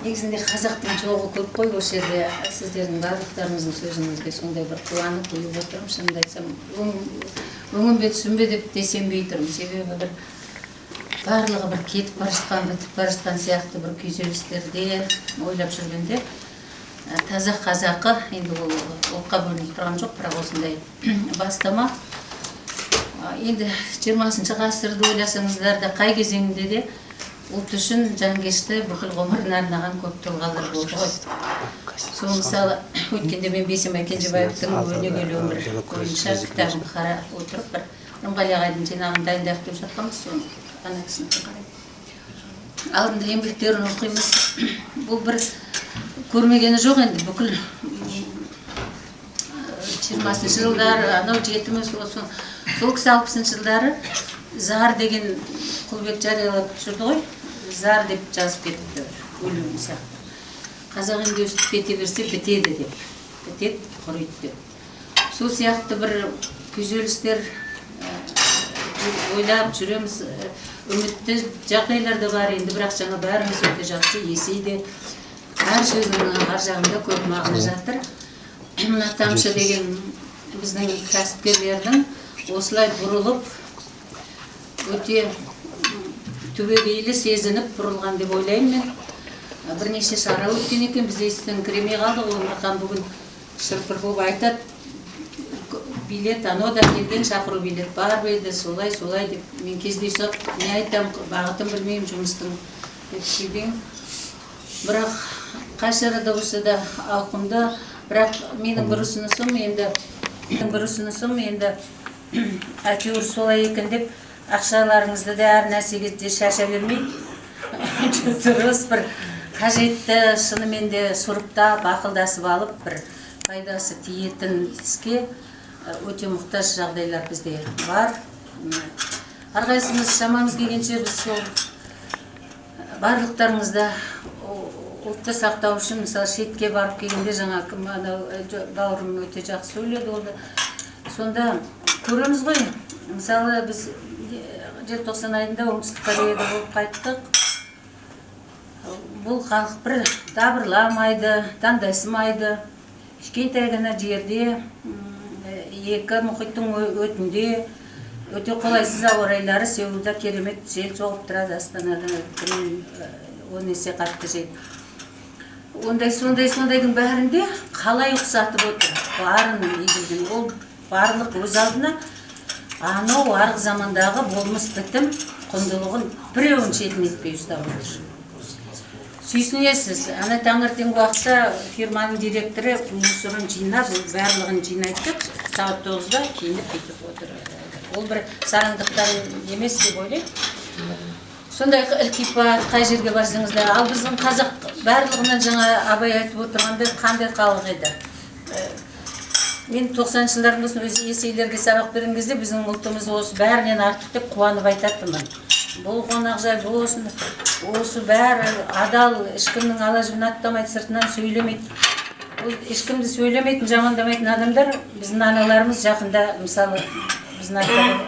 негізінде қазақтың жоғы көп қой осы жерде. Сіздердің барлықтарыңыздың сөзіңізге сондай бір қуанып ұйып отырмын. Шынымды айтсам, өңім бе түсім бе деп сенбей тұрмын. Себебі бір барлығы бір кетіп бара жатқан, бітіп бара жатқан сияқты бір күйзелістерде ойлап жүргенде таза қазақы, енді ол ұлтқа бөлініп тұрған жоқ, бірақ осындай бастама. Енді 20 ғасырды ойласаңыздар да қай кезеңінде де ұлт үшін жанкешті бүкіл ғұмырын арнаған көп тұлғалар болды ғой. Сол мысалы, өткенде мен Бейсенбай Кенжебаевтың өнегелі өмір бойынша кітабын қарап отырып, бір Рымғали ағайдың жинағын дайындап деп жатқанбыз, соны ана кісіні қараймын. Алдында еңбектерін оқимыз. Бұл бір көрмегені жоқ енді, бүкіл 20 жылдары, анау жетіміз, сол кісі 60 жылдары зар деген Құлбек жариялап жүрді ғой, зар деп жазып кетіпті өлеңі сияқты. Қазақ енді өстіп кете берсе бітеді деп, бітеді, құрайды деп. Сол сияқты бір күйзелістер ойлап жүреміз, үмітті жағдайлар да бар енді, бірақ жаңа бәріміз өте жақсы есейді. Әр сөзінің ар жағында көп мағына жатыр. Мына Тамшы деген біздің кәсіпкерлердің осылай бұрылып, өте түбегейлі сезініп бұрылған деп ойлаймын мен. Бірнеше шара өткен екен, біз естен кіремей қалдық. Омархан бүгін шырпыр болып айтады, билет, анау да келген шақыру билет бар бейді, солай деп. Мен кездейсоқ не айтам, бағытын білмеймін жұмыстың деп сөйлеймін. Бірақ қай шарада болса да ауқымды, бірақ менің бір ұсынысым енді әйтеуір солай екен деп ақшаларыңызды да әр нәрсеге де шаша бермей, дұрыс бір қажетті шынымен де сұрыптап, ақылдасып алып, бір пайдасы тиетін іске өте мұқтаж жағдайлар бізде бар. Әрқайсымыз шамамыз келгенше біз сол барлықтарыңызда ұлтты сақтау үшін, мысалы шетке барып келгенде жаңа бауырым өте жақсы сөйледі олды. Сонда көреміз ғой, мысалы біз желтоқсан айында оңтүстік Кореяда болып қайттық. Бұл халық бір дабырламайды, таңдайсымайды. Кішкентай ғана жерде, екі мұхиттың өтінде, өте қолайсыз ауа райлары, Сеулда керемет жел соғып тұрады, Астанада 10 есе қатты жел. Сондайдың бәрінде қалай ұқсатып отыр, барын егілген, ол барлық өз алдына анау арғы замандағы болмыс бітім құндылығын біреуін шетін етпей ұстап отыр. Сүйсінесіз, ана таңертең уақытта фирманың директоры мусорын жинап, барлығын жинайды, сағат 9-да киініп кетіп отыр. Ол бір сараңдықтан емес деп ойлаймын. Сондай ілтипат қай жерге барсаңыз да, ал біздің қазақ барлығынан жаңа абай айтып отырғандай қандай халық еді. Мен 90 жылдардың өзі есейлерге сабақ берген кезде біздің ұлтымыз осы бәрінен артық деп қуанып айтатынмын. Бұл қонақжай, бұл осы бәрі адал, ешкімнің ала-жібін аттамайды, сыртынан сөйлемейді. Ешкімді сөйлемейтін, жамандамайтын адамдар біздің аналарымыз жақында, мысалы, біздің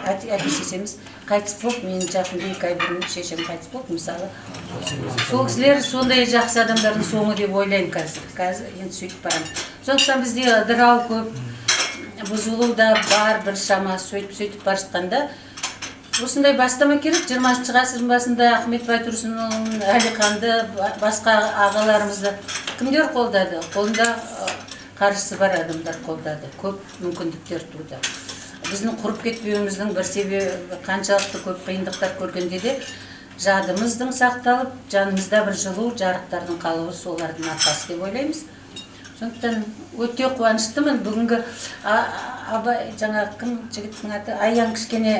әке-шешеміз қайтыс болып, мен жақында 2 ай бұрын шешем қайтыс болып, мысалы. Сол кісілер сондай жақсы адамдардың соңы деп ойлаймын қазір, енді сөйтіп барамын. Сондықтан бізде ыдырау көп, бұзылу да бар бір шама сөйтіп бар жатқанда. Осындай бастама керек. 20 ғасырдың басында Ахмет Байтұрсынұлын, Әлиханды, басқа ағаларымызды кімдер қолдады? Қолында қаржысы бар адамдар қолдады. Көп мүмкіндіктер туды. Біздің құрып кетпеуіміздің бір себебі қаншалықты көп қиындықтар көргенде де жадымыздың сақталып, жанымызда бір жылу, жарықтардың қалуы солардың арқасы деп ойлаймыз. Сондықтан өте қуаныштымын. Бүгінгі жаңа кім жігіттің аты Аян кішкене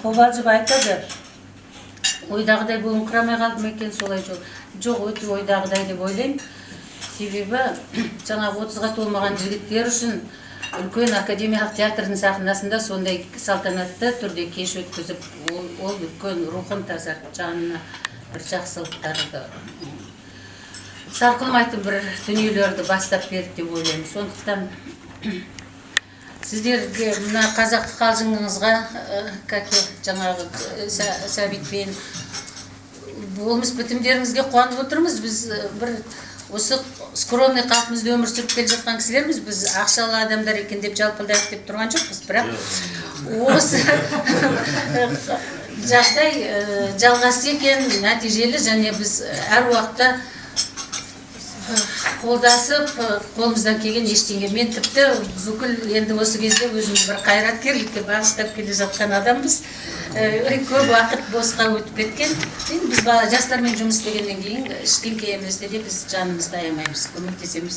қобалжып айтады. Ойдағыдай болыңқырамай қалдым екен солай жоқ, өте ойдағыдай деп ойлаймын. Себебі жаңа 30-ға толмаған жігіттер үшін үлкен академиялық театрдың сахнасында сондай салтанатты түрде кеш өткізіп, ол үлкен рухын тазартып, жанына бір жақсылықтарды сарқылмайтын бір дүниелерді бастап берді деп ойлаймын. Сондықтан сіздерге мына қазақты қалжыңыңызға, жаңағы Сәбитпен болмыс бітімдеріңізге қуанып отырмыз. Біз бір осы скромный қалпымызда өмір сүріп келе жатқан кісілерміз. Біз ақшалы адамдар екен деп жалпылдайық деп тұрған жоқпыз, бірақ осы жағдай жалғасы екен, нәтижелі, және біз әр уақытта қолдасып, қолымыздан келген ештеңе. Мен тіпті бүкіл енді осы кезде өзімді бір қайраткерлікке бағыштап келе жатқан адамбыз. Көп уақыт босқа өтіп кеткен. Біз жастармен жұмыс істегеннен кейін ештеңе еместе де біз жанымызды аямаймыз, көмектесеміз.